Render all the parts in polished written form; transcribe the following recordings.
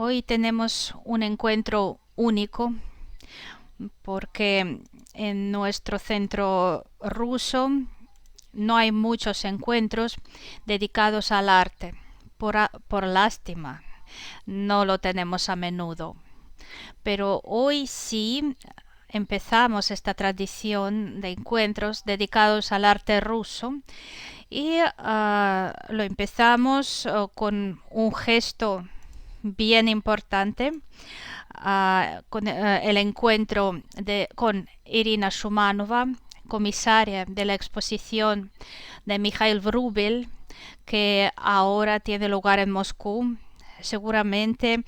Hoy tenemos un encuentro único porque en nuestro centro ruso no hay muchos encuentros dedicados al arte. Por lástima, no lo tenemos a menudo. Pero hoy sí empezamos esta tradición de encuentros dedicados al arte ruso y lo empezamos con un gesto bien importante, con el encuentro con Irina Shumanova, comisaria de la exposición de Mikhail Vrubil, que ahora tiene lugar en Moscú. Seguramente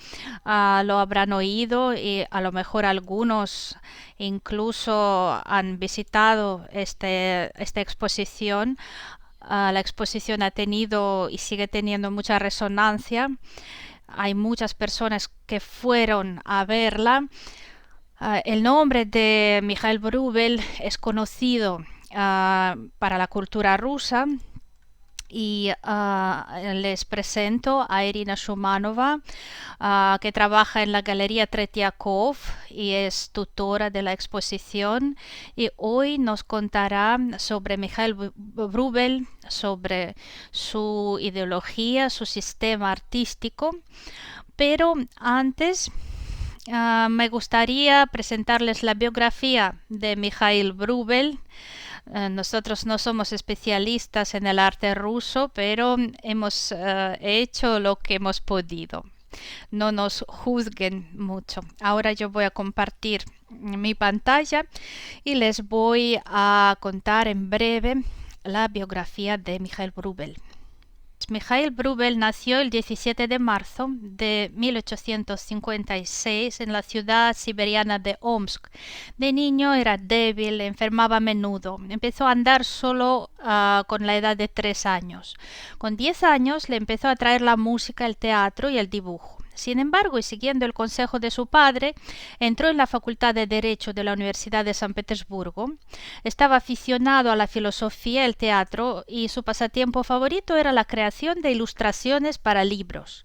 lo habrán oído y a lo mejor algunos incluso han visitado esta exposición. La exposición ha tenido y sigue teniendo mucha resonancia. Hay muchas personas que fueron a verla. El nombre de Mikhail Vrubil es conocido para la cultura rusa y les presento a Irina Shumanova, que trabaja en la Galería Tretiakov y es tutora de la exposición, y hoy nos contará sobre Mikhail Vrubil, sobre su ideología, su sistema artístico. Pero antes me gustaría presentarles la biografía de Mikhail Vrubil. Nosotros no somos especialistas en el arte ruso, pero hemos hecho lo que hemos podido. No nos juzguen mucho. Ahora yo voy a compartir mi pantalla y les voy a contar en breve la biografía de Mikhail Vrubil. Mikhail Vrubil nació el 17 de marzo de 1856 en la ciudad siberiana de Omsk. De niño era débil, enfermaba a menudo. Empezó a andar solo con la edad de 3 años. Con 10 años le empezó a atraer la música, el teatro y el dibujo. Sin embargo, y siguiendo el consejo de su padre, entró en la Facultad de Derecho de la Universidad de San Petersburgo. Estaba aficionado a la filosofía, el teatro, y su pasatiempo favorito era la creación de ilustraciones para libros.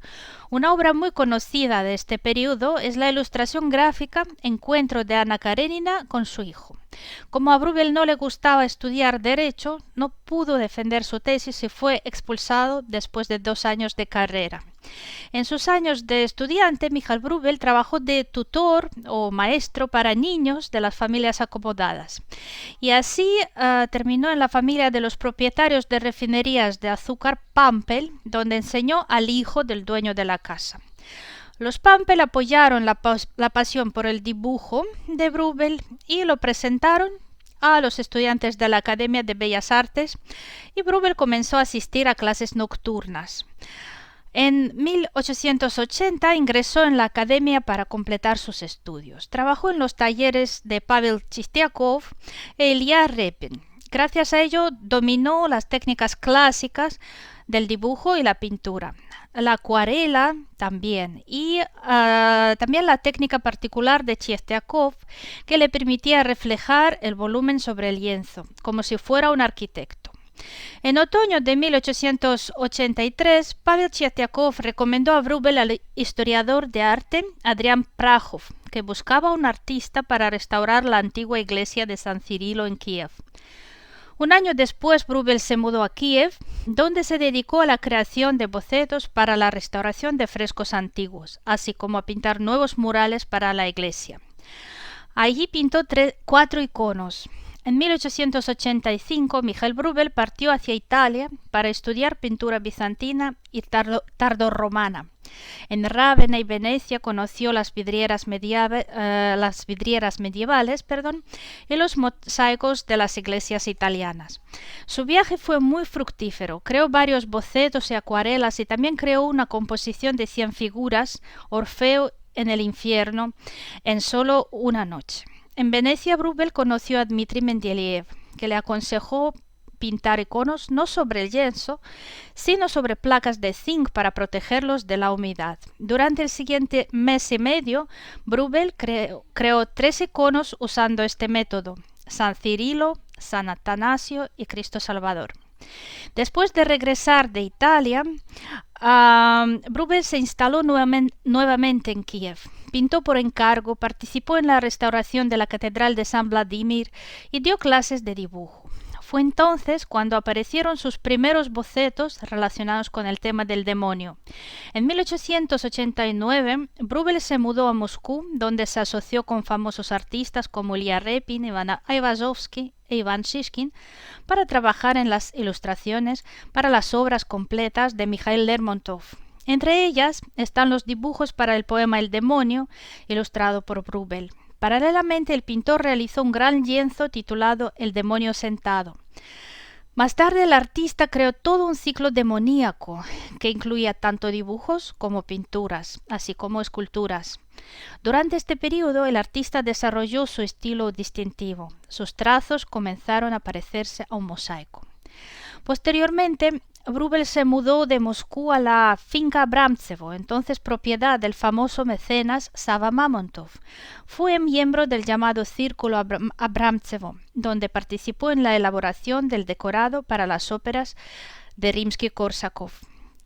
Una obra muy conocida de este periodo es la ilustración gráfica Encuentro de Ana Karenina con su hijo. Como a Vrubil no le gustaba estudiar Derecho, no pudo defender su tesis y fue expulsado después de 2 años de carrera. En sus años de estudiante, Mikhail Vrubil trabajó de tutor o maestro para niños de las familias acomodadas. Y así terminó en la familia de los propietarios de refinerías de azúcar Pampel, donde enseñó al hijo del dueño de la casa. Los Pampel apoyaron la pasión por el dibujo de Vrubil y lo presentaron a los estudiantes de la Academia de Bellas Artes, y Vrubil comenzó a asistir a clases nocturnas. En 1880 ingresó en la academia para completar sus estudios. Trabajó en los talleres de Pavel Chistiakov e Ilya Repin. Gracias a ello dominó las técnicas clásicas del dibujo y la pintura, la acuarela también, y también la técnica particular de Chistiakov, que le permitía reflejar el volumen sobre el lienzo, como si fuera un arquitecto. En otoño de 1883, Pavel Chistiakov recomendó a Vrubil al historiador de arte Adrián Prajov, que buscaba un artista para restaurar la antigua iglesia de San Cirilo en Kiev. Un año después, Vrubil se mudó a Kiev, donde se dedicó a la creación de bocetos para la restauración de frescos antiguos, así como a pintar nuevos murales para la iglesia. Allí pintó 4 iconos. En 1885, Mikhail Vrubil partió hacia Italia para estudiar pintura bizantina y tardorromana. En Rávena y Venecia conoció las vidrieras medievales, y los mosaicos de las iglesias italianas. Su viaje fue muy fructífero. Creó varios bocetos y acuarelas y también creó una composición de 100 figuras, Orfeo en el infierno, en solo una noche. En Venecia, Vrubil conoció a Dmitri Mendeliev, que le aconsejó pintar iconos no sobre el lienzo, sino sobre placas de zinc para protegerlos de la humedad. Durante el siguiente mes y medio, Vrubil creó 3 iconos usando este método: San Cirilo, San Atanasio y Cristo Salvador. Después de regresar de Italia, Bruegel se instaló nuevamente en Kiev. Pintó por encargo, participó en la restauración de la Catedral de San Vladimir y dio clases de dibujo. Fue entonces cuando aparecieron sus primeros bocetos relacionados con el tema del demonio. En 1889, Bruegel se mudó a Moscú, donde se asoció con famosos artistas como Ilya Repin, Iván Aivazovsky e Iván Shishkin para trabajar en las ilustraciones para las obras completas de Mikhail Lermontov. Entre ellas están los dibujos para el poema El demonio, ilustrado por Bruegel. Paralelamente, el pintor realizó un gran lienzo titulado El demonio sentado. Más tarde, el artista creó todo un ciclo demoníaco que incluía tanto dibujos como pinturas, así como esculturas. Durante este periodo, el artista desarrolló su estilo distintivo. Sus trazos comenzaron a parecerse a un mosaico. Posteriormente, Bruegel se mudó de Moscú a la finca Abramtsevo, entonces propiedad del famoso mecenas Sava Mamontov. Fue miembro del llamado Círculo Abramtsevo, donde participó en la elaboración del decorado para las óperas de Rimsky-Korsakov.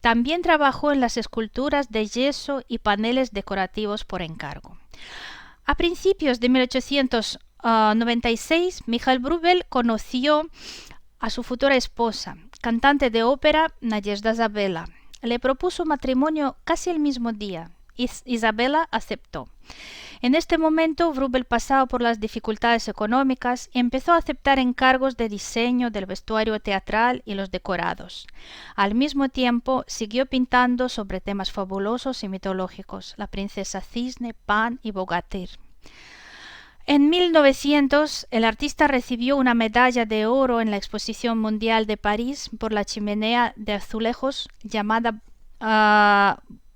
También trabajó en las esculturas de yeso y paneles decorativos por encargo. A principios de 1896, Mikhail Bruegel conoció a su futura esposa, cantante de ópera Nadezhda Zabela. Le propuso matrimonio casi el mismo día. Isabela aceptó. En este momento, Bruegel pasaba por las dificultades económicas y empezó a aceptar encargos de diseño del vestuario teatral y los decorados. Al mismo tiempo, siguió pintando sobre temas fabulosos y mitológicos, la princesa Cisne, Pan y Bogatyr. En 1900, el artista recibió una medalla de oro en la Exposición Mundial de París por la chimenea de azulejos llamada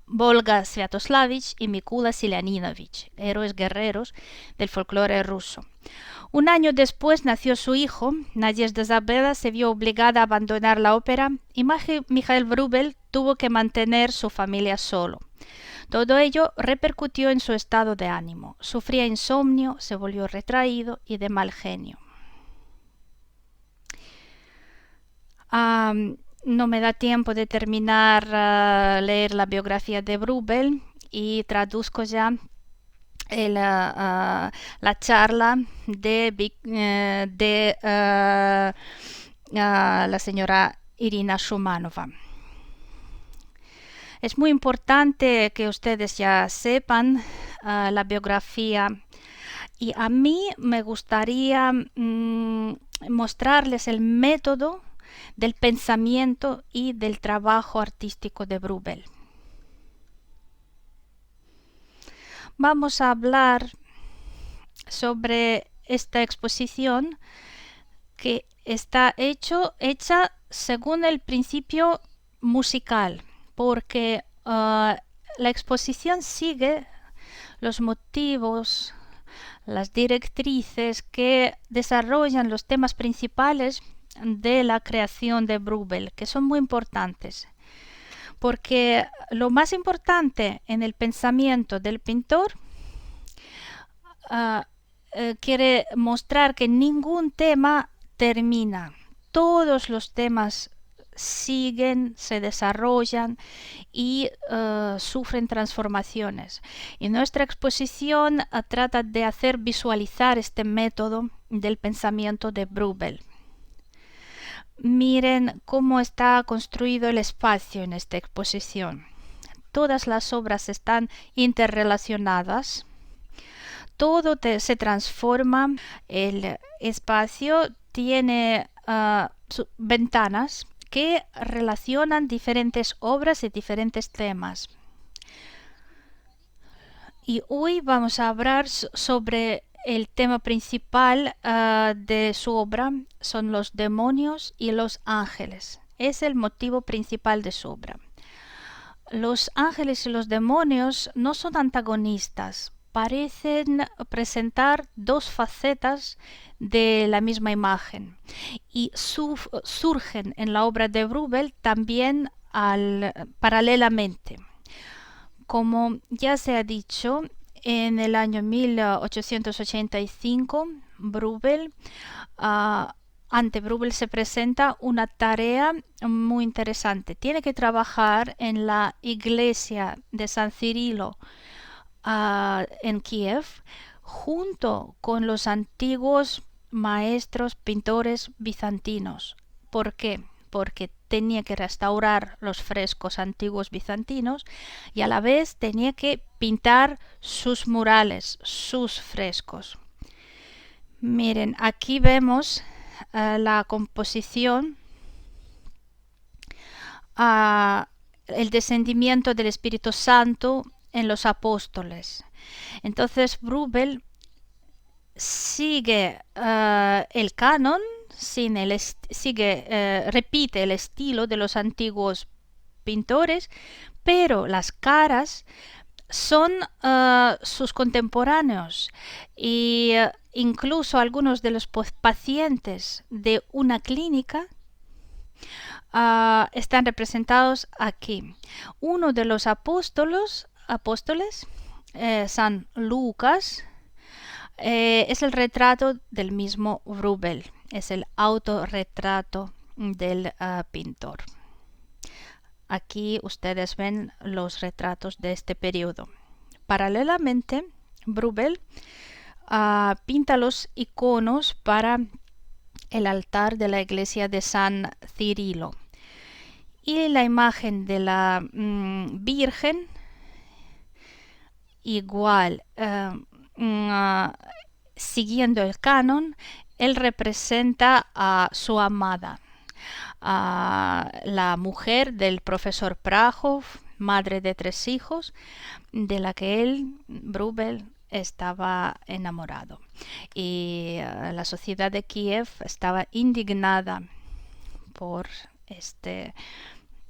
Volga Sviatoslavich y Mikula Silianinovich, héroes guerreros del folclore ruso. Un año después nació su hijo. Nadezhda Zabela se vio obligada a abandonar la ópera y Mikhail Bruegel tuvo que mantener su familia solo. Todo ello repercutió en su estado de ánimo. Sufría insomnio, se volvió retraído y de mal genio. No me da tiempo de terminar leer la biografía de Bruegel y traduzco ya la charla de la señora Irina Shumanova. Es muy importante que ustedes ya sepan la biografía y a mí me gustaría mostrarles el método del pensamiento y del trabajo artístico de Bruegel. Vamos a hablar sobre esta exposición que está hecha según el principio musical, porque la exposición sigue los motivos, las directrices que desarrollan los temas principales de la creación de Bruegel, que son muy importantes, porque lo más importante en el pensamiento del pintor quiere mostrar que ningún tema termina, todos los temas siguen, se desarrollan y sufren transformaciones. Y nuestra exposición trata de hacer visualizar este método del pensamiento de Bruegel. Miren cómo está construido el espacio en esta exposición. Todas las obras están interrelacionadas. Todo se transforma. El espacio tiene ventanas que relacionan diferentes obras y diferentes temas. Y hoy vamos a hablar sobre el tema principal de su obra, son los demonios y los ángeles. Es el motivo principal de su obra. Los ángeles y los demonios no son antagonistas, parecen presentar dos facetas de la misma imagen y surgen en la obra de Bruegel también paralelamente. Como ya se ha dicho, en el año 1885 Bruegel ante Wrubel se presenta una tarea muy interesante. Tiene que trabajar en la iglesia de San Cirilo en Kiev junto con los antiguos maestros pintores bizantinos. ¿Por qué? Porque tenía que restaurar los frescos antiguos bizantinos y a la vez tenía que pintar sus murales, sus frescos. Miren, aquí vemos la composición, el descendimiento del Espíritu Santo en los apóstoles. Entonces Wrubel sigue el canon, repite el estilo de los antiguos pintores, pero las caras son sus contemporáneos y incluso algunos de los pacientes de una clínica están representados aquí. Uno de los apóstoles, San Lucas, es el retrato del mismo Wrubel, es el autorretrato del pintor. Aquí ustedes ven los retratos de este periodo. Paralelamente, Wrubel pinta los iconos para el altar de la iglesia de San Cirilo. Y la imagen de la Virgen, igual, siguiendo el canon, él representa a su amada, la mujer del profesor Prahov, madre de 3 hijos, de la que él, Wrubel, estaba enamorado. Y la sociedad de Kiev estaba indignada por este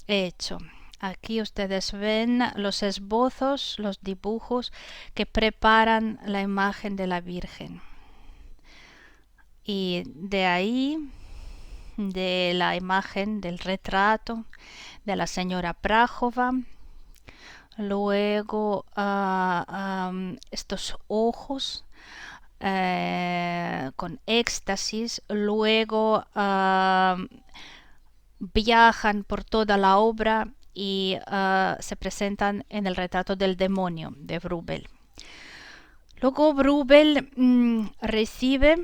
hecho. Aquí ustedes ven los esbozos, los dibujos que preparan la imagen de la Virgen. Y de ahí, de la imagen del retrato de la señora Prahova, luego estos ojos con éxtasis, luego viajan por toda la obra y se presentan en el retrato del demonio de Wrubel. Luego Wrubel recibe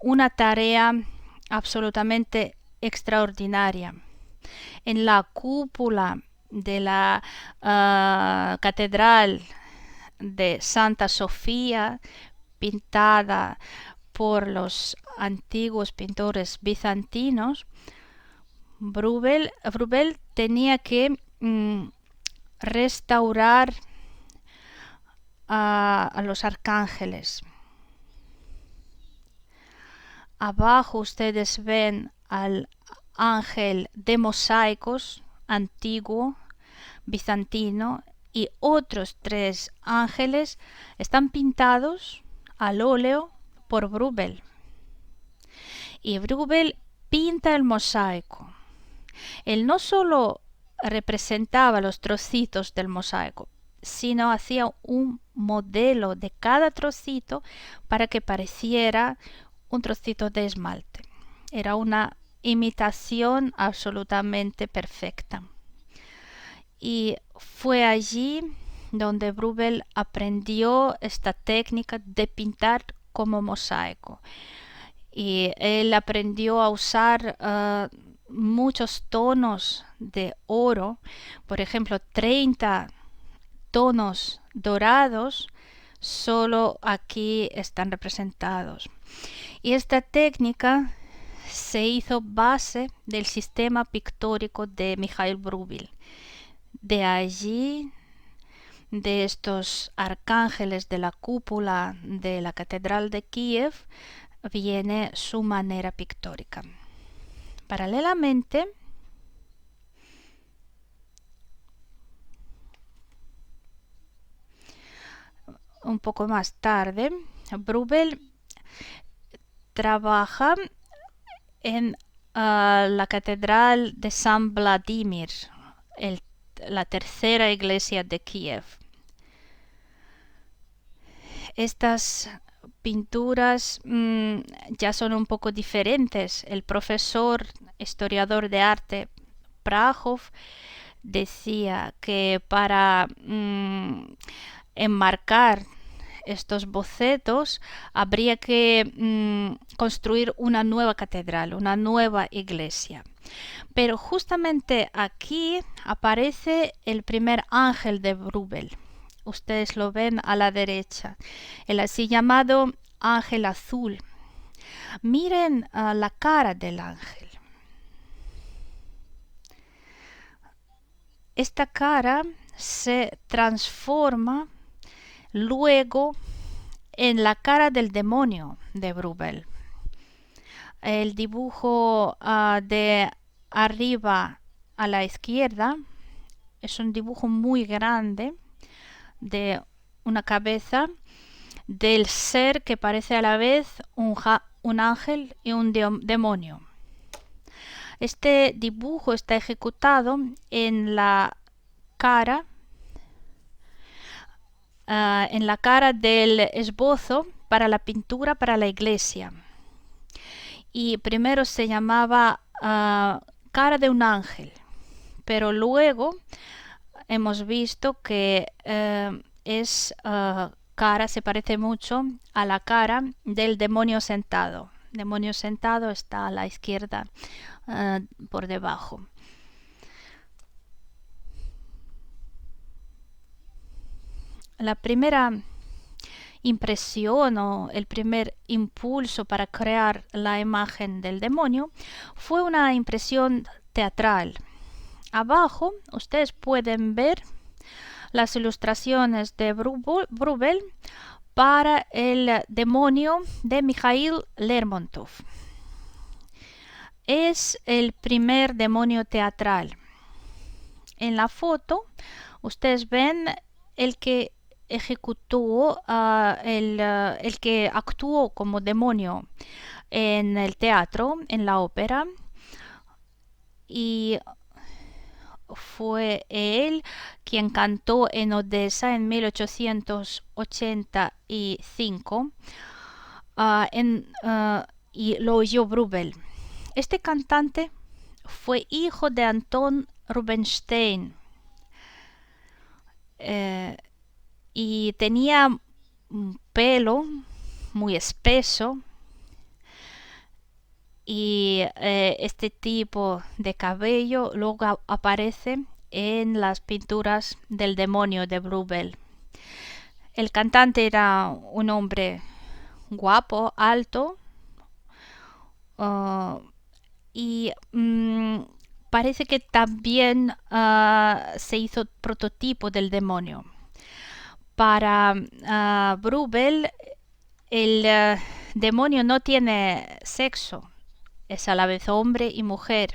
una tarea absolutamente extraordinaria. En la cúpula de la catedral de Santa Sofía, pintada por los antiguos pintores bizantinos, Wrubel tenía que restaurar a los arcángeles. Abajo ustedes ven al ángel de mosaicos antiguo bizantino y otros 3 ángeles están pintados al óleo por Wrubel. Y Wrubel pinta el mosaico. Él no solo representaba los trocitos del mosaico, sino hacía un modelo de cada trocito para que pareciera un trocito de esmalte. Era una imitación absolutamente perfecta. Y fue allí donde Wrubel aprendió esta técnica de pintar como mosaico. Y él aprendió a usar muchos tonos de oro, por ejemplo 30 tonos dorados, solo aquí están representados. Y esta técnica se hizo base del sistema pictórico de Mikhail Wrubel. De allí, de estos arcángeles de la cúpula de la catedral de Kiev, viene su manera pictórica. Paralelamente, un poco más tarde, Wrubel trabaja en la catedral de San Vladimir, la tercera iglesia de Kiev. Estas pinturas ya son un poco diferentes. El profesor, historiador de arte, Prahov, decía que para enmarcar estos bocetos habría que construir una nueva catedral, una nueva iglesia. Pero justamente aquí aparece el primer ángel de Bruegel. Ustedes lo ven a la derecha, el así llamado ángel azul. Miren la cara del ángel. Esta cara se transforma luego en la cara del demonio de Bruegel. El dibujo de arriba a la izquierda es un dibujo muy grande de una cabeza del ser que parece a la vez un ángel y un demonio. Este dibujo está ejecutado en la cara del esbozo para la pintura para la iglesia. Y primero se llamaba cara de un ángel, pero luego hemos visto que cara se parece mucho a la cara del demonio sentado. El demonio sentado está a la izquierda por debajo. La primera impresión o el primer impulso para crear la imagen del demonio fue una impresión teatral. Abajo ustedes pueden ver las ilustraciones de Bruegel para el demonio de Mikhail Lermontov. Es el primer demonio teatral. En la foto ustedes ven el que ejecutó, el que actuó como demonio en el teatro, en la ópera, y fue él quien cantó en Odessa en 1885 y lo oyó Bruegel. Este cantante fue hijo de Anton Rubinstein y tenía un pelo muy espeso y este tipo de cabello luego aparece en las pinturas del demonio de Bruegel. El cantante era un hombre guapo, alto, y parece que también se hizo prototipo del demonio. Para Bruegel, el demonio no tiene sexo, es a la vez hombre y mujer.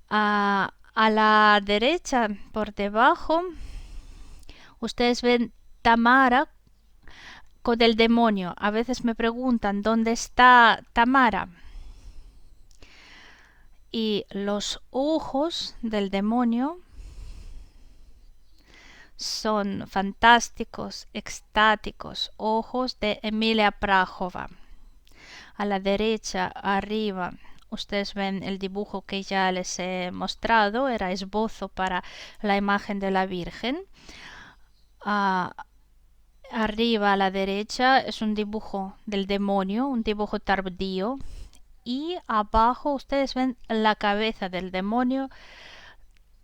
A la derecha, por debajo, ustedes ven Tamara con el demonio. A veces me preguntan dónde está Tamara. Y los ojos del demonio son fantásticos, extáticos, ojos de Emilia Prahova. A la derecha, arriba, ustedes ven el dibujo que ya les he mostrado, era esbozo para la imagen de la Virgen. Arriba a la derecha es un dibujo del demonio, un dibujo tardío. Y abajo ustedes ven la cabeza del demonio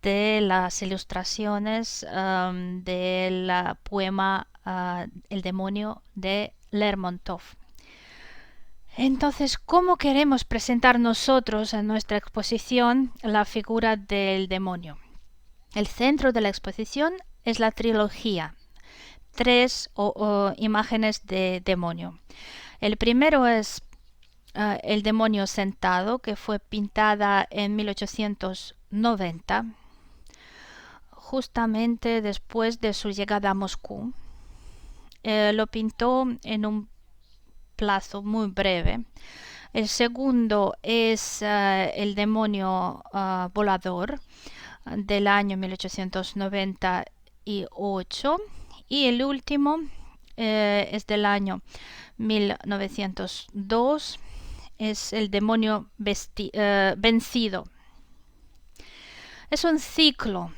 de las ilustraciones del poema El demonio de Lermontov. Entonces, ¿cómo queremos presentar nosotros en nuestra exposición la figura del demonio? El centro de la exposición es la trilogía, 3 imágenes de demonio. El primero es el demonio sentado, que fue pintada en 1890, justamente después de su llegada a Moscú. Lo pintó en un plazo muy breve. El segundo es el demonio volador del año 1898 y el último es del año 1902. Es el demonio vencido. Es un ciclo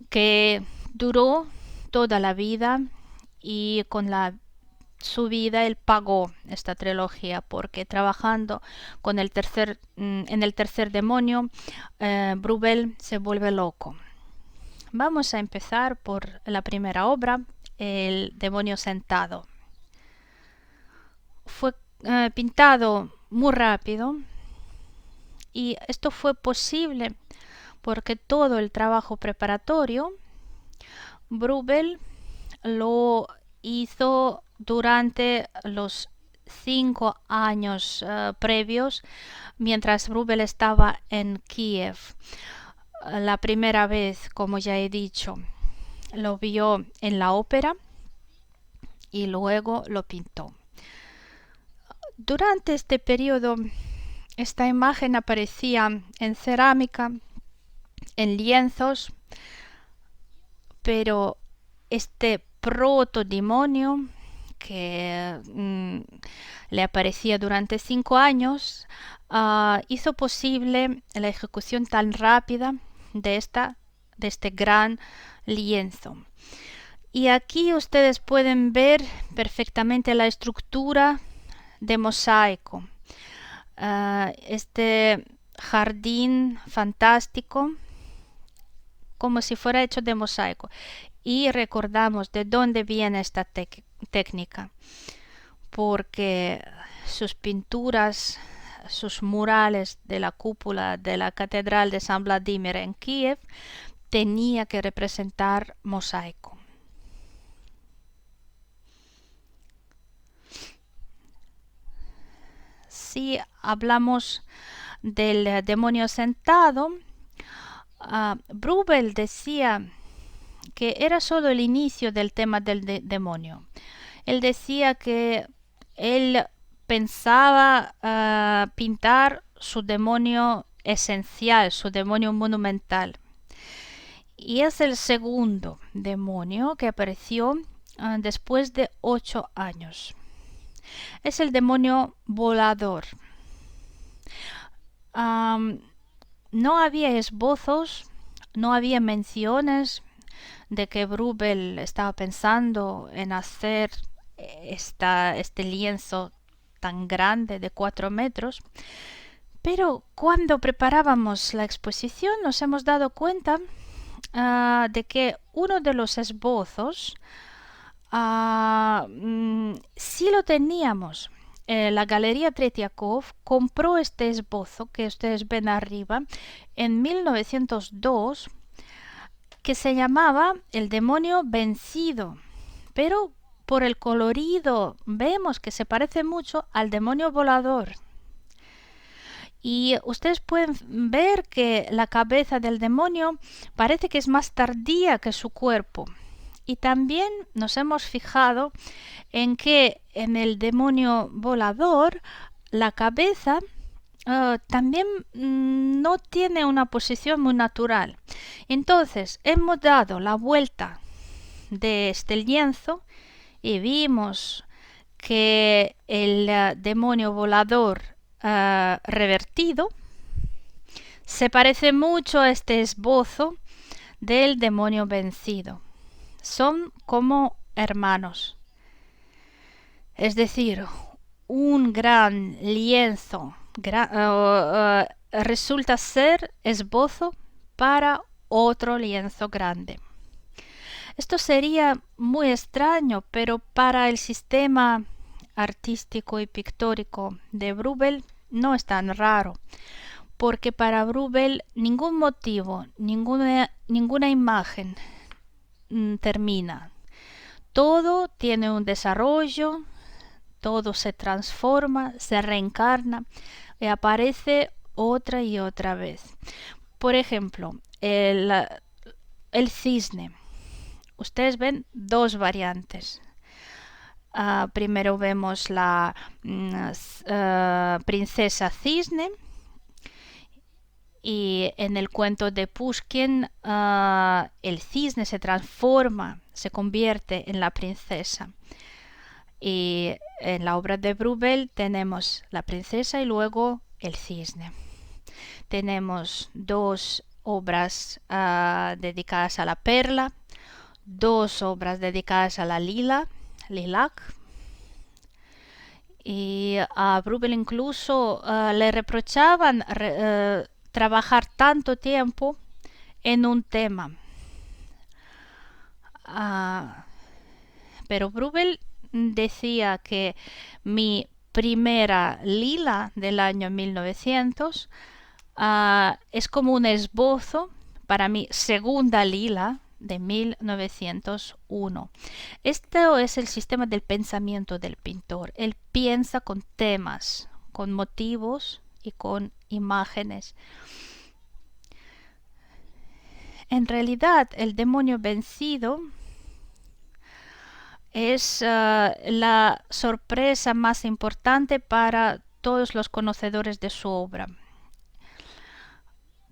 que duró toda la vida y con su vida él pagó esta trilogía, porque trabajando en el tercer demonio, Bruegel se vuelve loco. Vamos a empezar por la primera obra, El demonio sentado. Fue pintado muy rápido y esto fue posible porque todo el trabajo preparatorio Bruegel lo hizo durante los 5 años previos, mientras Bruegel estaba en Kiev. La primera vez, como ya he dicho, lo vio en la ópera y luego lo pintó. Durante este periodo, esta imagen aparecía en cerámica, en lienzos, pero este protodemonio que le aparecía durante 5 años hizo posible la ejecución tan rápida de este gran lienzo. Y aquí ustedes pueden ver perfectamente la estructura de mosaico. Este jardín fantástico, como si fuera hecho de mosaico. Y recordamos de dónde viene esta técnica, porque sus pinturas, sus murales de la cúpula de la Catedral de San Vladimir en Kiev tenía que representar mosaico. Si hablamos del demonio sentado, Bruegel decía que era solo el inicio del tema del demonio. Él decía que él pensaba pintar su demonio esencial, su demonio monumental. Y es el segundo demonio que apareció después de 8 años. Es el demonio volador. No había esbozos, no había menciones de que Bruegel estaba pensando en hacer este lienzo tan grande de 4 metros, pero cuando preparábamos la exposición nos hemos dado cuenta de que uno de los esbozos sí lo teníamos. La Galería Tretiakov compró este esbozo que ustedes ven arriba en 1902, que se llamaba El demonio vencido, pero por el colorido vemos que se parece mucho al demonio volador. Y ustedes pueden ver que la cabeza del demonio parece que es más tardía que su cuerpo. Y también nos hemos fijado en que en el demonio volador la cabeza también no tiene una posición muy natural. Entonces hemos dado la vuelta de este lienzo y vimos que el demonio volador revertido se parece mucho a este esbozo del demonio vencido. Son como hermanos. Es decir, un gran lienzo resulta ser esbozo para otro lienzo grande. Esto sería muy extraño, pero para el sistema artístico y pictórico de Bruegel no es tan raro, porque para Bruegel ningún motivo, ninguna imagen termina. Todo tiene un desarrollo, todo se transforma, se reencarna y aparece otra y otra vez. Por ejemplo, el cisne. Ustedes ven dos variantes. Primero vemos la princesa cisne Y en el cuento de Pushkin, el cisne se transforma, se convierte en la princesa. Y en la obra de Bruegel tenemos la princesa y luego el cisne. Tenemos dos obras dedicadas a la perla, dos obras dedicadas a la lilac. Y a Bruegel incluso le reprochaban trabajar tanto tiempo en un tema. Pero Bruegel decía que mi primera lila del año 1900 es como un esbozo para mi segunda lila de 1901. Esto es el sistema del pensamiento del pintor. Él piensa con temas, con motivos y con imágenes. En realidad, el demonio vencido es la sorpresa más importante para todos los conocedores de su obra,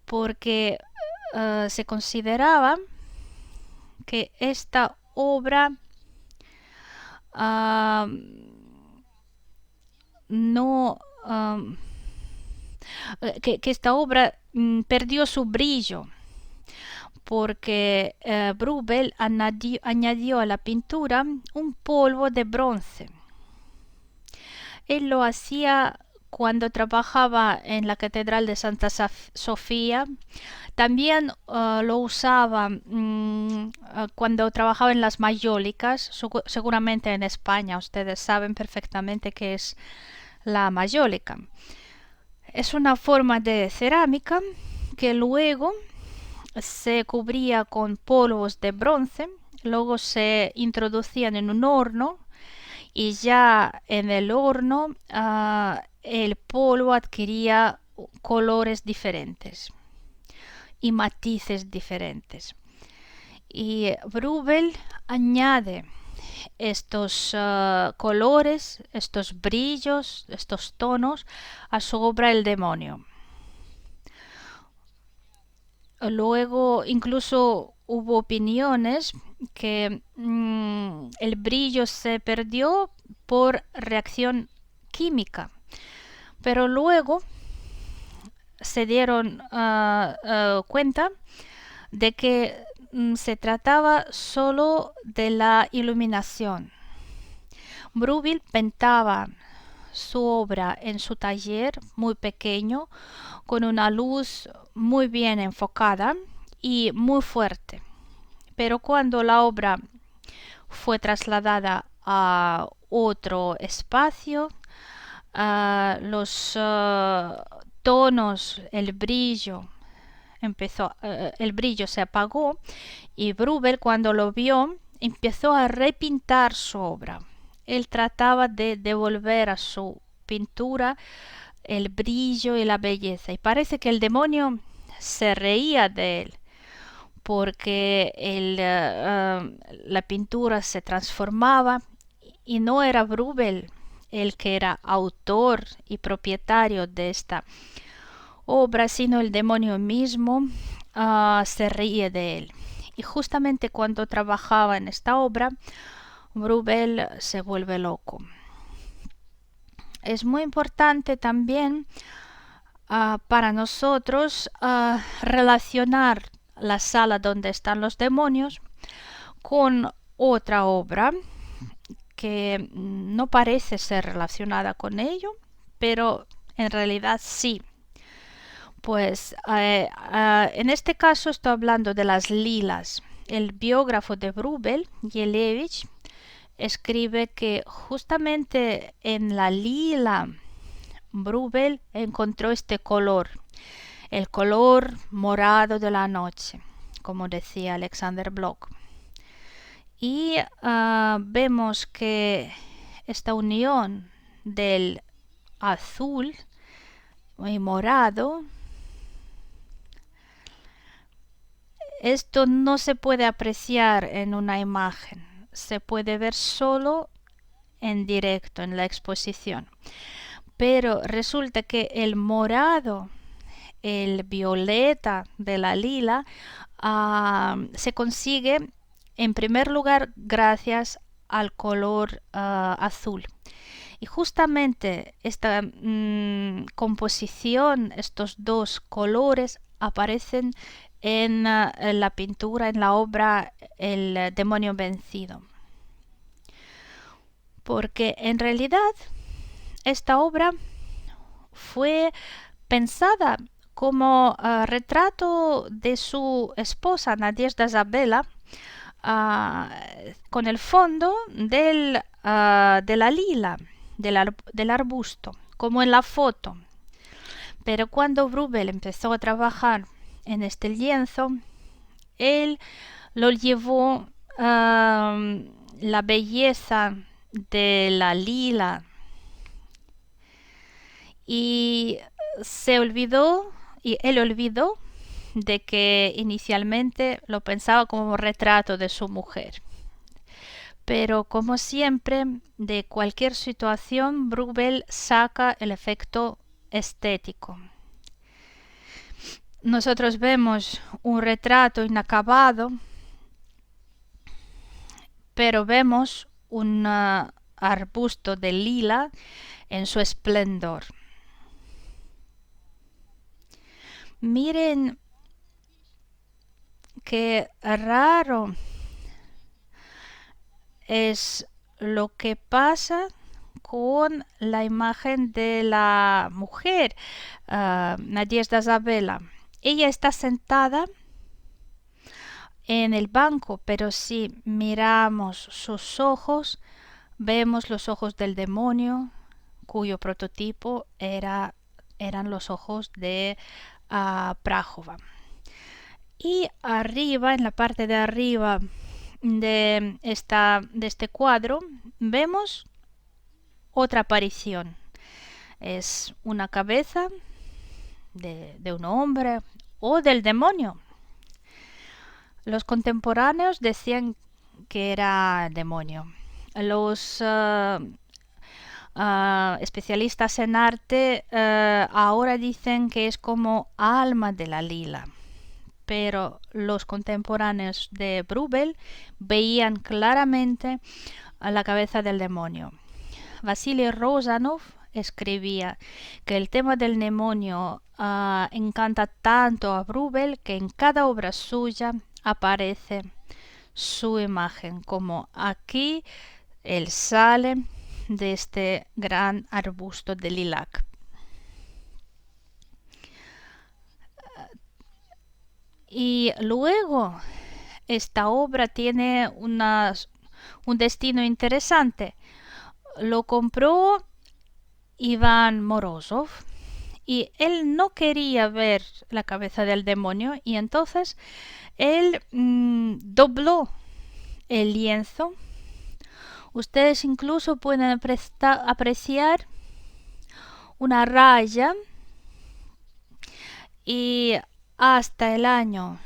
porque se consideraba que esta obra que esta obra perdió su brillo, porque Bruegel añadió a la pintura un polvo de bronce. Él lo hacía cuando trabajaba en la Catedral de Santa Sofía. También lo usaba cuando trabajaba en las mayólicas, seguramente en España. Ustedes saben perfectamente qué es la mayólica. Es una forma de cerámica que luego se cubría con polvos de bronce, luego se introducían en un horno y ya en el horno el polvo adquiría colores diferentes y matices diferentes. Y Bruegel añade estos colores, estos brillos, estos tonos a su obra El demonio. Luego incluso hubo opiniones que el brillo se perdió por reacción química, pero luego se dieron cuenta de que se trataba solo de la iluminación. Bruegel pintaba su obra en su taller muy pequeño, con una luz muy bien enfocada y muy fuerte. Pero cuando la obra fue trasladada a otro espacio, los tonos, el brillo se apagó y Bruegel, cuando lo vio, empezó a repintar su obra. Él trataba de devolver a su pintura el brillo y la belleza, y parece que el demonio se reía de él porque la pintura se transformaba y no era Bruegel el que era autor y propietario de esta obra, sino el demonio mismo se ríe de él. Y justamente cuando trabajaba en esta obra, Bruegel se vuelve loco. Es muy importante también para nosotros relacionar la sala donde están los demonios con otra obra que no parece ser relacionada con ello, pero en realidad sí. Pues en este caso estoy hablando de las lilas. El biógrafo de Bruegel, Jelevich, escribe que justamente en la lila Bruegel encontró este color, el color morado de la noche, como decía Alexander Bloch. Y vemos que esta unión del azul y morado, esto no se puede apreciar en una imagen, se puede ver solo en directo en la exposición. Pero resulta que el morado el violeta de la lila se consigue en primer lugar gracias al color azul. Y justamente esta composición, estos dos colores aparecen en la pintura, en la obra El demonio vencido. Porque en realidad esta obra fue pensada como retrato de su esposa Nadezhda Zabela, con el fondo de la lila, del arbusto, como en la foto. Pero cuando Wrubel empezó a trabajar en este lienzo, él lo llevó la belleza de la lila y él olvidó de que inicialmente lo pensaba como retrato de su mujer. Pero como siempre, de cualquier situación, Wrubel saca el efecto estético. Nosotros vemos un retrato inacabado, pero vemos un arbusto de lila en su esplendor. Miren qué raro es lo que pasa con la imagen de la mujer, Nadezhda Zabela. Ella está sentada en el banco, pero si miramos sus ojos, vemos los ojos del demonio, cuyo prototipo eran los ojos de Prahova. Y arriba, en la parte de arriba de este cuadro, vemos otra aparición. Es una cabeza de un hombre o del demonio. Los contemporáneos decían que era demonio. Los especialistas en arte ahora dicen que es como alma de la lila. Pero los contemporáneos de Wrubel veían claramente a la cabeza del demonio. Vasily Rozanov escribía que el tema del demonio encanta tanto a Wrubel que en cada obra suya aparece su imagen, como aquí él sale de este gran arbusto de lilac. Y luego esta obra tiene un destino interesante. Lo compró Iván Morozov y él no quería ver la cabeza del demonio y entonces él dobló el lienzo. Ustedes incluso pueden apreciar una raya y hasta el año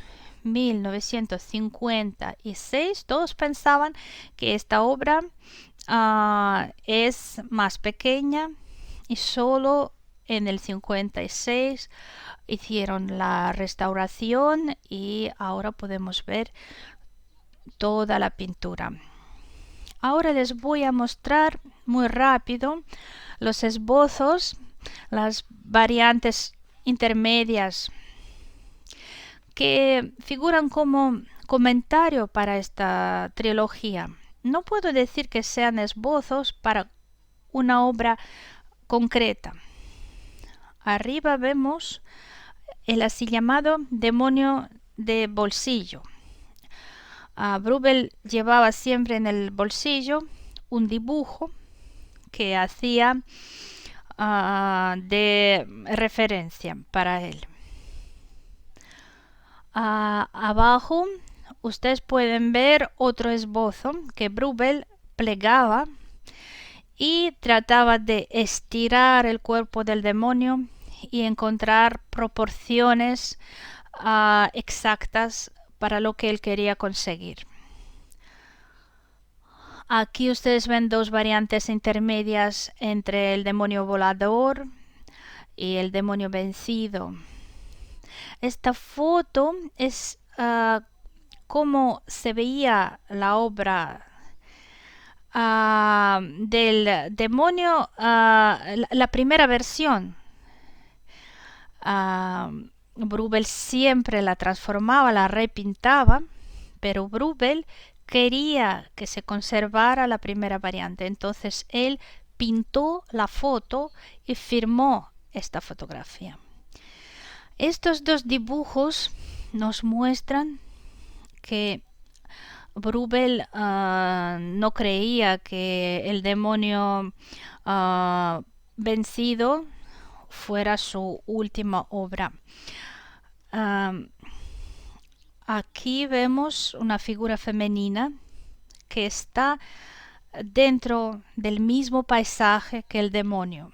1956 todos pensaban que esta obra es más pequeña y solo en el 56 hicieron la restauración y ahora podemos ver toda la pintura. Ahora les voy a mostrar muy rápido los esbozos, las variantes intermedias que figuran como comentario para esta trilogía. No puedo decir que sean esbozos para una obra concreta. Arriba vemos el así llamado demonio de bolsillo. Wrubel llevaba siempre en el bolsillo un dibujo que hacía de referencia para él. Abajo ustedes pueden ver otro esbozo que Wrubel plegaba y trataba de estirar el cuerpo del demonio y encontrar proporciones exactas para lo que él quería conseguir. Aquí ustedes ven dos variantes intermedias entre el demonio volador y el demonio vencido. Esta foto es cómo se veía la obra del demonio, la primera versión. Bruegel siempre la transformaba, la repintaba, pero Bruegel quería que se conservara la primera variante. Entonces él pintó la foto y firmó esta fotografía. Estos dos dibujos nos muestran que Bruegel no creía que el demonio vencido fuera su última obra. Aquí vemos una figura femenina que está dentro del mismo paisaje que el demonio.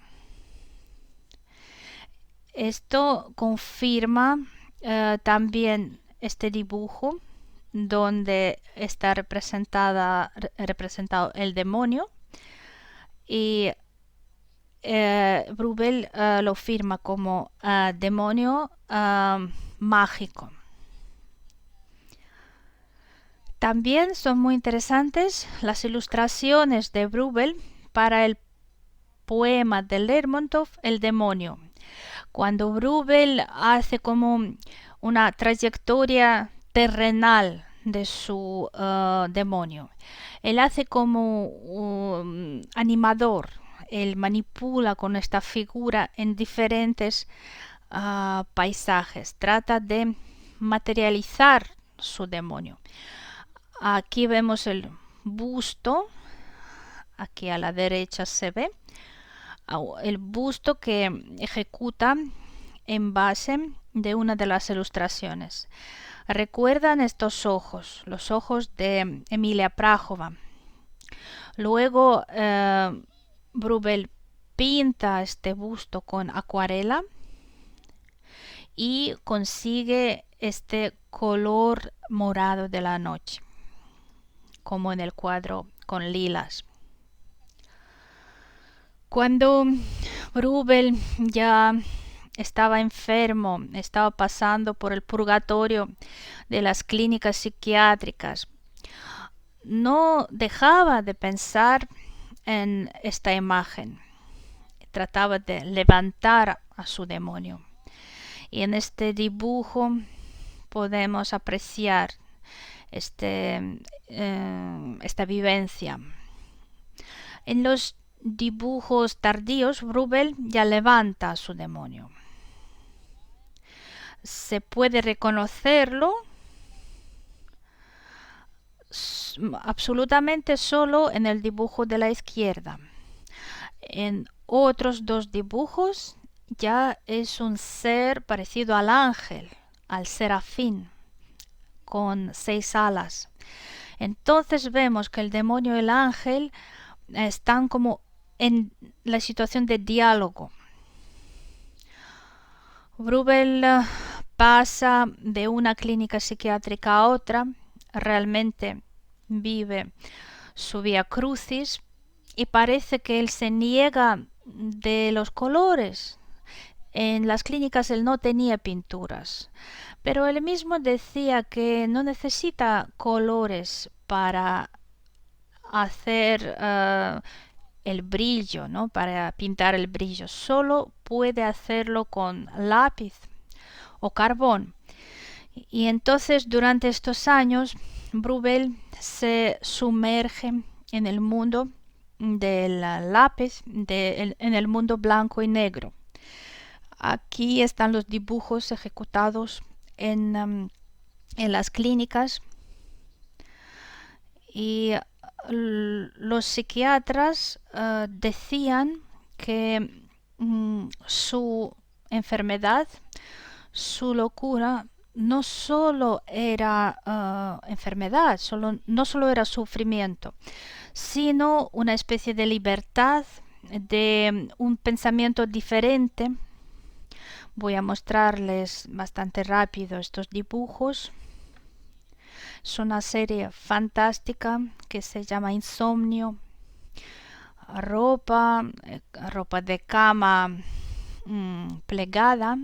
Esto confirma también este dibujo donde está representado el demonio, y Bruegel lo firma como demonio mágico. También son muy interesantes las ilustraciones de Bruegel para el poema de Lermontov, El demonio. Cuando Bruegel hace como una trayectoria terrenal de su demonio, él hace como animador, él manipula con esta figura en diferentes paisajes, trata de materializar su demonio. Aquí vemos el busto, aquí a la derecha se ve el busto que ejecuta en base de una de las ilustraciones. Recuerdan estos ojos, los ojos de Emilia Prájova. Luego Bruegel pinta este busto con acuarela y consigue este color morado de la noche, como en el cuadro con lilas. Cuando Bruegel ya estaba enfermo, estaba pasando por el purgatorio de las clínicas psiquiátricas, no dejaba de pensar en esta imagen. Trataba de levantar a su demonio. Y en este dibujo podemos apreciar esta vivencia. En los dibujos tardíos, Bruegel ya levanta a su demonio. Se puede reconocerlo absolutamente solo en el dibujo de la izquierda. En otros dos dibujos ya es un ser parecido al ángel, al serafín, con 6 alas. Entonces vemos que el demonio y el ángel están como en la situación de diálogo. Bruegel pasa de una clínica psiquiátrica a otra, realmente vive su vía crucis, y parece que él se niega de los colores. En las clínicas él no tenía pinturas, pero él mismo decía que no necesita colores para hacer el brillo, ¿no? Para pintar el brillo. Solo puede hacerlo con lápiz o carbón. Y entonces durante estos años Bruegel se sumerge en el mundo del lápiz, en el mundo blanco y negro. Aquí están los dibujos ejecutados en las clínicas, y los psiquiatras decían que su enfermedad, su locura, no solo era enfermedad, no solo era sufrimiento, sino una especie de libertad, de un pensamiento diferente. Voy a mostrarles bastante rápido estos dibujos. Es una serie fantástica que se llama Insomnio. Ropa de cama plegada.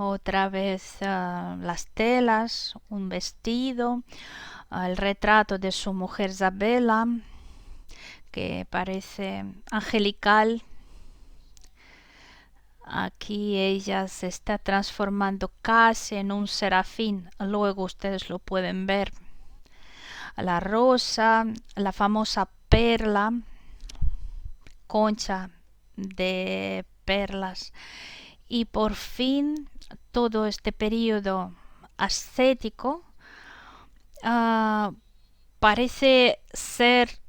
otra vez las telas, un vestido, el retrato de su mujer Isabela, que parece angelical. Aquí ella se está transformando casi en un serafín, luego ustedes lo pueden ver. La rosa, la famosa perla, concha de perlas. Y por fin todo este periodo ascético parece ser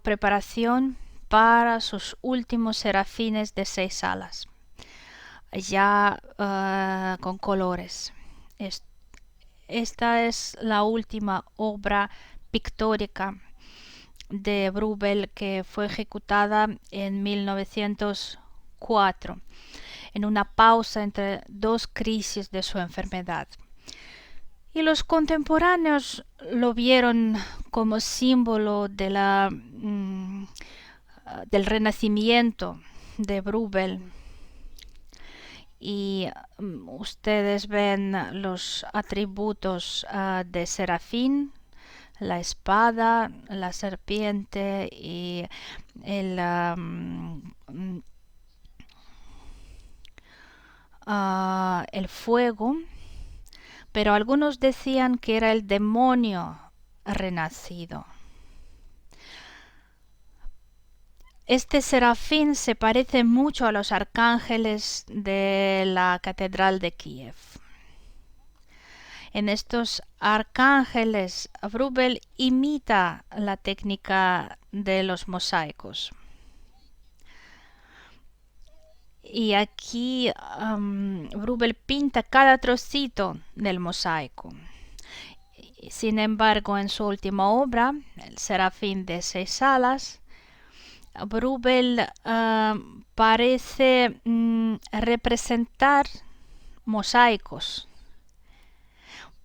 preparación para sus últimos serafines de 6 alas, ya con colores. Esta es la última obra pictórica de Bruegel, que fue ejecutada en 1904, en una pausa entre 2 crisis de su enfermedad. Y los contemporáneos lo vieron como símbolo de del renacimiento de Bruegel. Y ustedes ven los atributos de Serafín, la espada, la serpiente y el fuego, pero algunos decían que era el demonio renacido. Este serafín se parece mucho a los arcángeles de la Catedral de Kiev. En estos arcángeles, Bruegel imita la técnica de los mosaicos. Y aquí Bruegel pinta cada trocito del mosaico. Sin embargo, en su última obra, El Serafín de 6 alas, Bruegel parece representar mosaicos,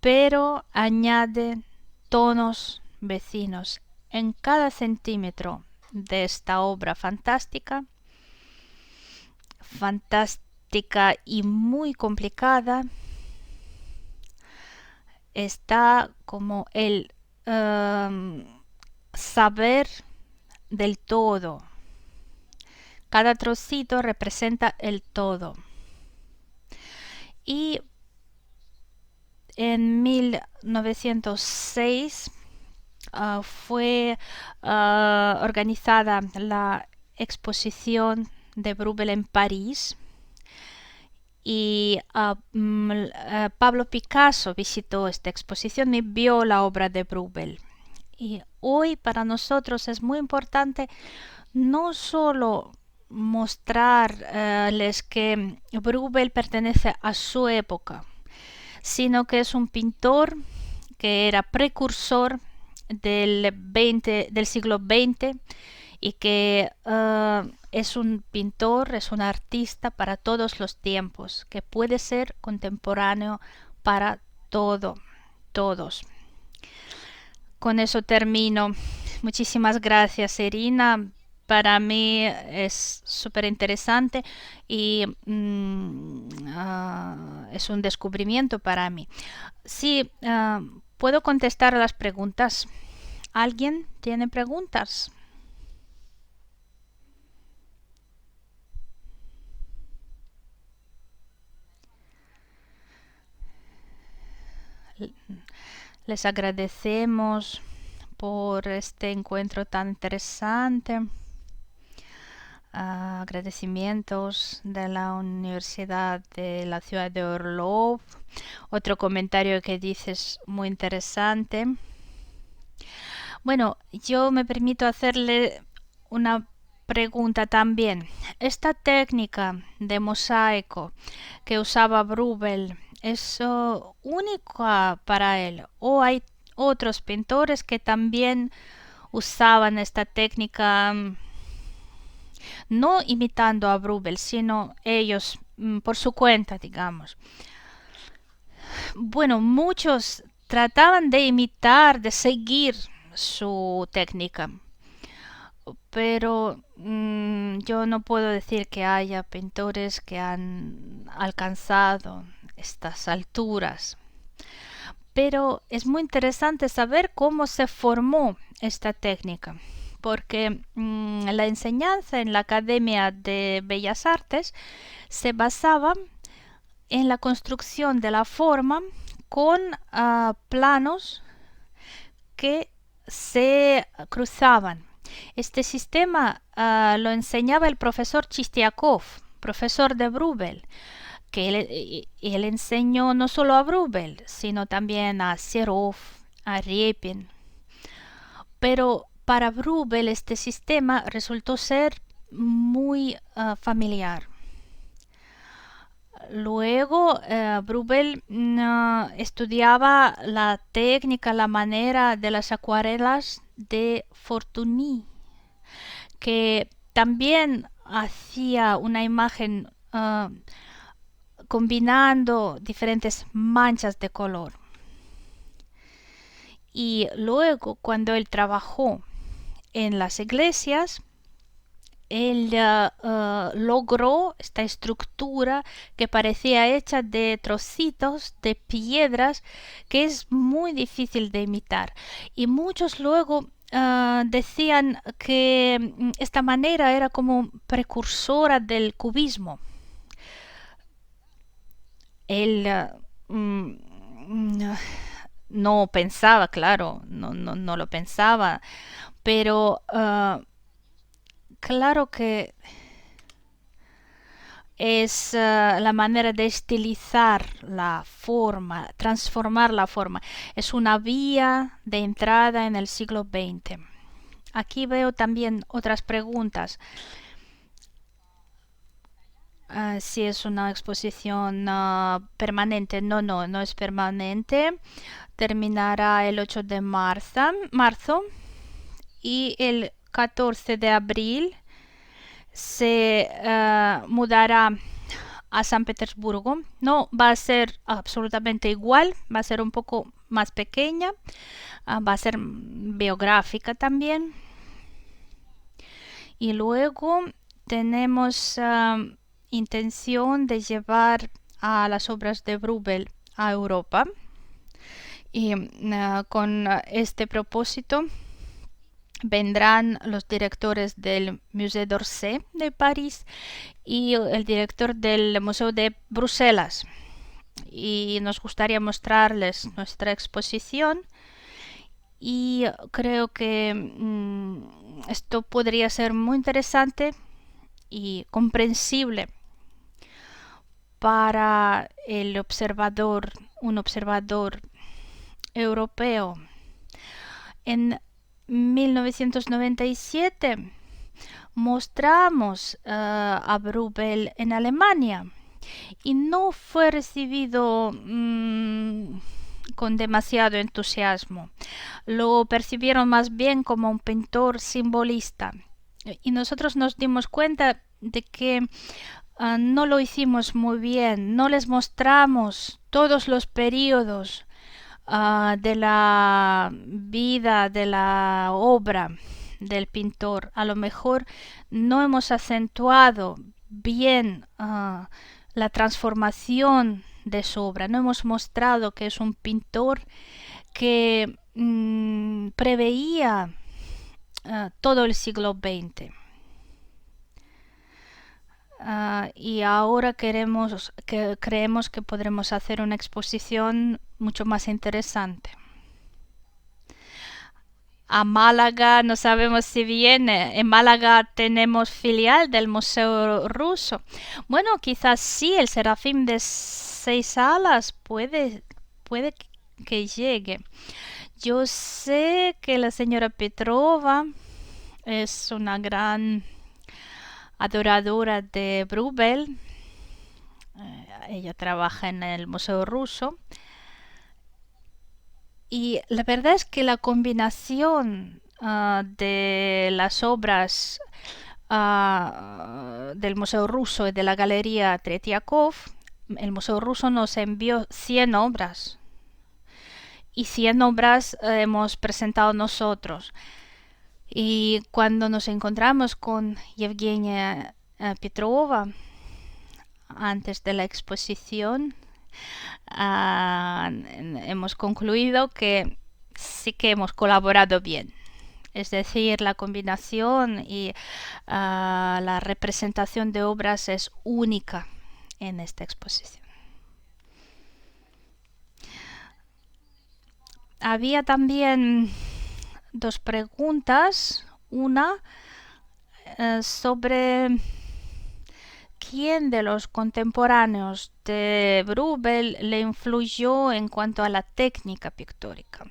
pero añade tonos vecinos en cada centímetro de esta obra fantástica y muy complicada. Está como el saber del todo. Cada trocito representa el todo. Y en 1906 fue organizada la exposición de Bruegel en París, y Pablo Picasso visitó esta exposición y vio la obra de Bruegel. Y hoy para nosotros es muy importante no solo mostrarles que Bruegel pertenece a su época, sino que es un pintor que era precursor del siglo XX y que es un pintor, es un artista para todos los tiempos, que puede ser contemporáneo para todos. Con eso termino. Muchísimas gracias, Irina. Para mí es súper interesante y es un descubrimiento para mí. Sí, puedo contestar a las preguntas. ¿Alguien tiene preguntas? Les agradecemos por este encuentro tan interesante. Agradecimientos de la Universidad de la Ciudad de Orlov. Otro comentario que dices muy interesante. Bueno, yo me permito hacerle una pregunta también. Esta técnica de mosaico que usaba Bruegel, ¿es única para él o hay otros pintores que también usaban esta técnica, no imitando a Bruegel, sino ellos por su cuenta, digamos? Bueno, muchos trataban de imitar, de seguir su técnica, pero yo no puedo decir que haya pintores que han alcanzado estas alturas. Pero es muy interesante saber cómo se formó esta técnica, porque la enseñanza en la Academia de Bellas Artes se basaba en la construcción de la forma con planos que se cruzaban. Este sistema lo enseñaba el profesor Chistiakov, profesor de Bruegel, que él enseñó no solo a Bruegel, sino también a Serov, a Repin. Pero para Bruegel este sistema resultó ser muy familiar. Luego Bruegel estudiaba la técnica, la manera de las acuarelas de Fortuny, que también hacía una imagen combinando diferentes manchas de color. Y luego, cuando él trabajó en las iglesias, él logró esta estructura que parecía hecha de trocitos de piedras, que es muy difícil de imitar. Y muchos luego decían que esta manera era como precursora del cubismo. Él no pensaba, claro, no lo pensaba, pero claro que es la manera de estilizar la forma, transformar la forma. Es una vía de entrada en el siglo XX. Aquí veo también otras preguntas. Si es una exposición permanente. No es permanente. Terminará el 8 de marzo y el 14 de abril se mudará a San Petersburgo. No va a ser absolutamente igual, va a ser un poco más pequeña, va a ser biográfica también. Y luego tenemos intención de llevar a las obras de Bruegel a Europa. Y con este propósito vendrán los directores del Musée d'Orsay de París y el director del Museo de Bruselas. Y nos gustaría mostrarles nuestra exposición y creo que esto podría ser muy interesante y comprensible para el observador, un observador europeo. En 1997 mostramos a Bruegel en Alemania y no fue recibido con demasiado entusiasmo. Lo percibieron más bien como un pintor simbolista. Y nosotros nos dimos cuenta de que no lo hicimos muy bien, no les mostramos todos los periodos de la vida, de la obra del pintor. A lo mejor no hemos acentuado bien la transformación de su obra, no hemos mostrado que es un pintor que preveía todo el siglo XX. Y ahora creemos que podremos hacer una exposición mucho más interesante. A Málaga no sabemos si viene. En Málaga tenemos filial del Museo Ruso. Bueno, quizás sí, el Serafín de 6 salas puede que llegue. Yo sé que la señora Petrova es una gran adoradora de Bruegel. Ella trabaja en el Museo Ruso. Y la verdad es que la combinación de las obras del Museo Ruso y de la Galería Tretiakov, el Museo Ruso nos envió 100 obras. Y 100 obras hemos presentado nosotros. Y cuando nos encontramos con Yevgenia Petrova antes de la exposición, hemos concluido que sí que hemos colaborado bien. Es decir, la combinación y la representación de obras es única en esta exposición. Había también dos preguntas. Una sobre quién de los contemporáneos de Bruegel le influyó en cuanto a la técnica pictórica.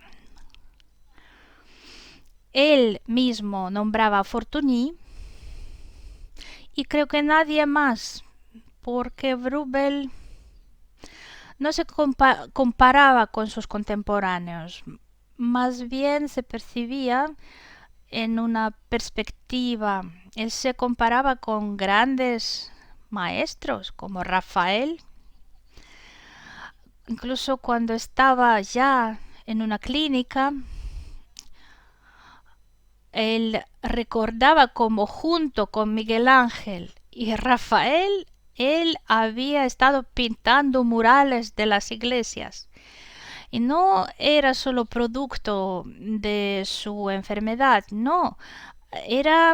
Él mismo nombraba a Fortuny y creo que nadie más, porque Bruegel no se comparaba con sus contemporáneos, más bien se percibía en una perspectiva. Él se comparaba con grandes maestros como Rafael. Incluso cuando estaba ya en una clínica, él recordaba como junto con Miguel Ángel y Rafael, él había estado pintando murales de las iglesias. Y no era solo producto de su enfermedad, no. Era...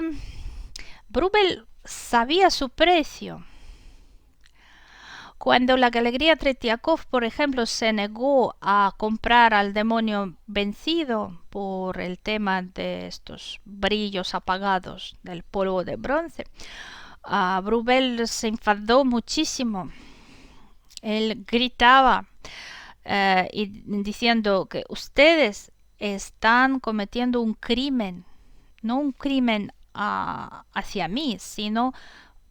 Bruegel sabía su precio. Cuando la Galería Tretiakov, por ejemplo, se negó a comprar al demonio vencido por el tema de estos brillos apagados del polvo de bronce, Bruegel se enfadó muchísimo. Él gritaba diciendo que ustedes están cometiendo un crimen, no un crimen hacia mí, sino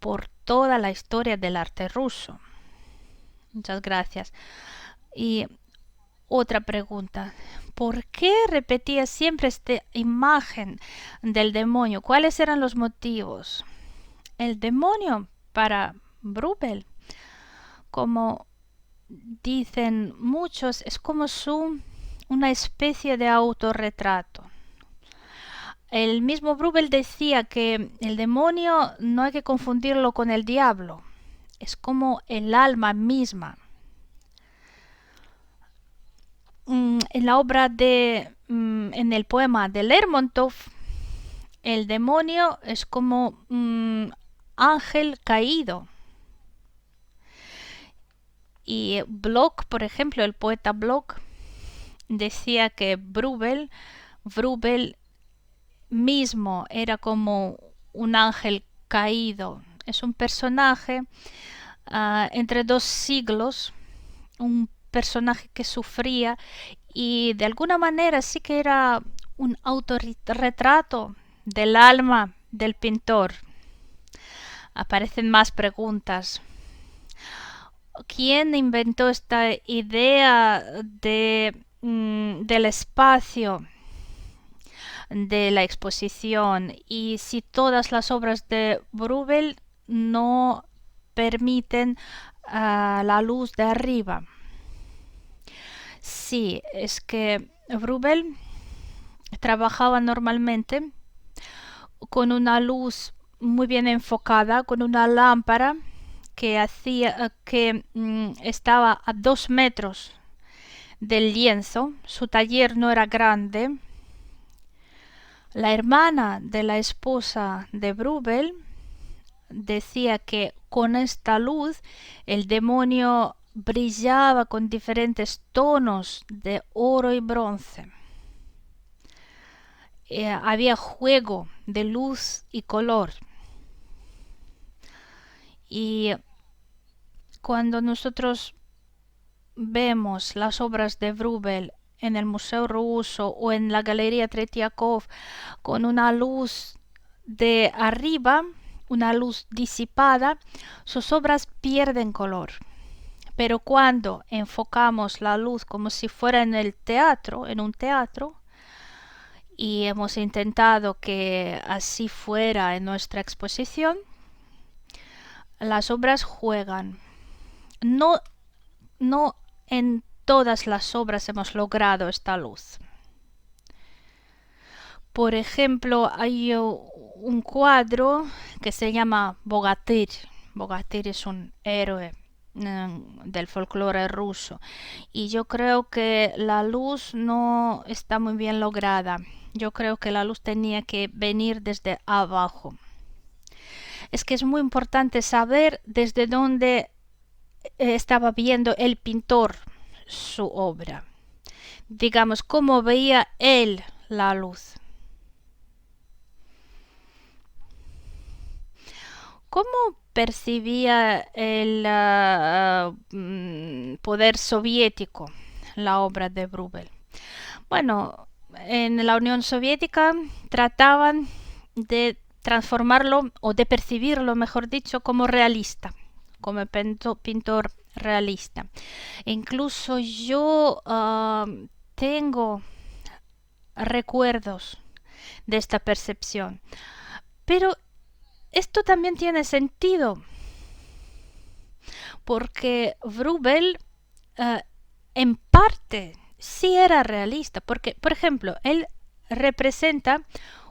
por toda la historia del arte ruso. Muchas gracias. Y otra pregunta. ¿Por qué repetía siempre esta imagen del demonio? ¿Cuáles eran los motivos? El demonio para Bruegel, como dicen muchos, es como una especie de autorretrato. El mismo Bruegel decía que el demonio no hay que confundirlo con el diablo, es como el alma misma. En la obra en el poema de Lermontov, el demonio es como un ángel caído. Y Bloch, por ejemplo, el poeta Bloch, decía que Bruegel mismo era como un ángel caído. Es un personaje entre dos siglos, un personaje que sufría y de alguna manera sí que era un autorretrato del alma del pintor. Aparecen más preguntas. ¿Quién inventó esta idea del espacio de la exposición? Y si todas las obras de Bruegel no permiten la luz de arriba. Sí, es que Bruegel trabajaba normalmente con una luz muy bien enfocada, con una lámpara que estaba a 2 metros del lienzo. Su taller no era grande. La hermana de la esposa de Bruegel decía que con esta luz el demonio brillaba con diferentes tonos de oro y bronce. Había juego de luz y color. Y cuando nosotros vemos las obras de Bruegel en el Museo Ruso o en la Galería Tretiakov con una luz de arriba, una luz disipada, sus obras pierden color. Pero cuando enfocamos la luz como si fuera en un teatro, y hemos intentado que así fuera en nuestra exposición, las obras juegan. No en todas las obras hemos logrado esta luz. Por ejemplo, hay un cuadro que se llama Bogatyr. Bogatyr es un héroe del folclore ruso. Y yo creo que la luz no está muy bien lograda. Yo creo que la luz tenía que venir desde abajo. Es que es muy importante saber desde dónde estaba viendo el pintor su obra. Digamos, cómo veía él la luz. ¿Cómo percibía el poder soviético la obra de Bruegel? Bueno, en la Unión Soviética trataban de transformarlo o de percibirlo, mejor dicho, como realista, como pintor realista. E incluso yo tengo recuerdos de esta percepción. Pero esto también tiene sentido, porque Bruegel en parte sí era realista, porque, por ejemplo, él representa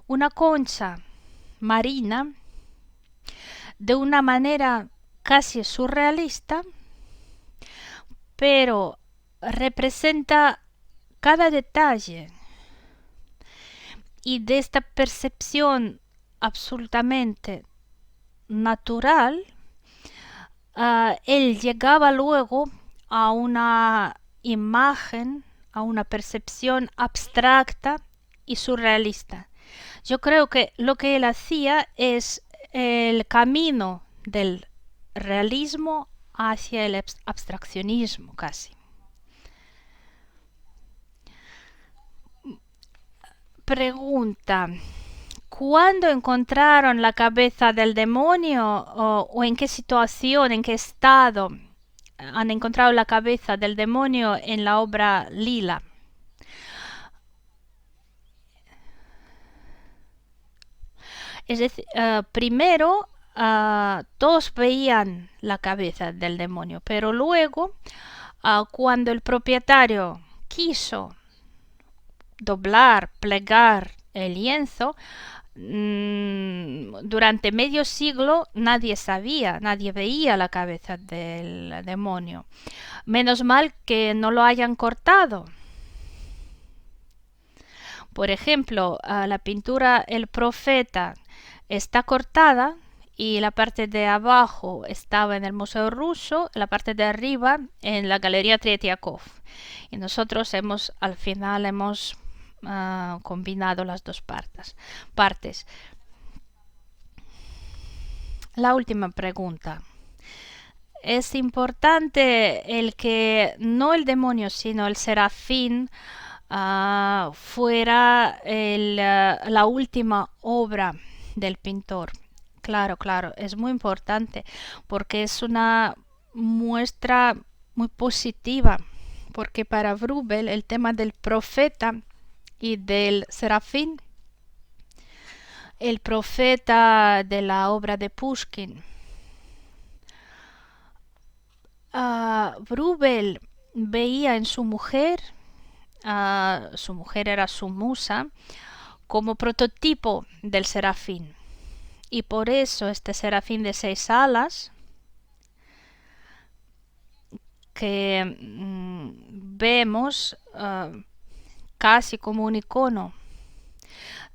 una concha marina de una manera casi surrealista, pero representa cada detalle y de esta percepción absolutamente natural, él llegaba luego a una imagen, a una percepción abstracta y surrealista. Yo creo que lo que él hacía es el camino del realismo hacia el abstraccionismo casi. Pregunta: ¿cuándo encontraron la cabeza del demonio o en qué situación, en qué estado han encontrado la cabeza del demonio en la obra Lila? Es decir, primero todos veían la cabeza del demonio, pero luego cuando el propietario quiso doblar, plegar el lienzo, durante medio siglo nadie sabía, nadie veía la cabeza del demonio. Menos mal que no lo hayan cortado. Por ejemplo, la pintura El Profeta está cortada y la parte de abajo estaba en el Museo Ruso, la parte de arriba en la Galería Tretiakov. Y nosotros al final hemos combinado las dos partes. La última pregunta. Es importante el que no el demonio, sino el serafín fuera la última obra del pintor. Claro, claro, es muy importante porque es una muestra muy positiva, porque para Bruegel el tema del profeta y del serafín, el profeta de la obra de Pushkin, Bruegel veía en su mujer era su musa, como prototipo del serafín. Y por eso este serafín de 6 alas, que vemos casi como un icono.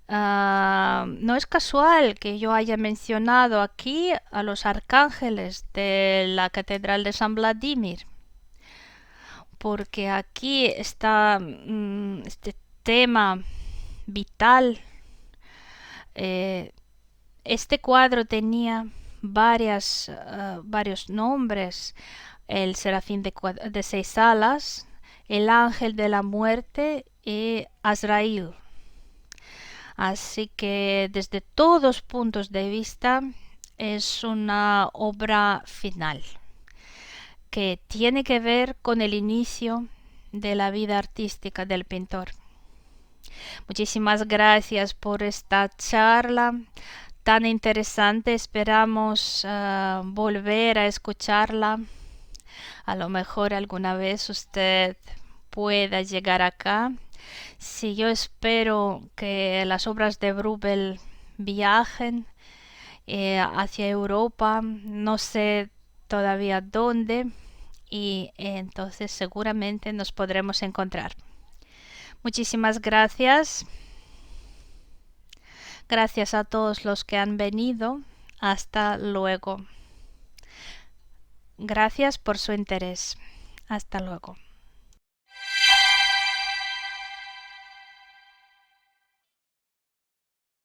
No es casual que yo haya mencionado aquí a los arcángeles de la Catedral de San Vladimir, porque aquí está este tema vital. Este cuadro tenía varios nombres: el serafín de 6 alas, el ángel de la muerte y Azrael. Así que desde todos puntos de vista es una obra final que tiene que ver con el inicio de la vida artística del pintor. Muchísimas gracias por esta charla tan interesante. Esperamos volver a escucharla. A lo mejor alguna vez usted pueda llegar acá. Sí, yo espero que las obras de Bruegel viajen hacia Europa. No sé todavía dónde y entonces seguramente nos podremos encontrar. Muchísimas gracias. Gracias a todos los que han venido. Hasta luego. Gracias por su interés. Hasta luego.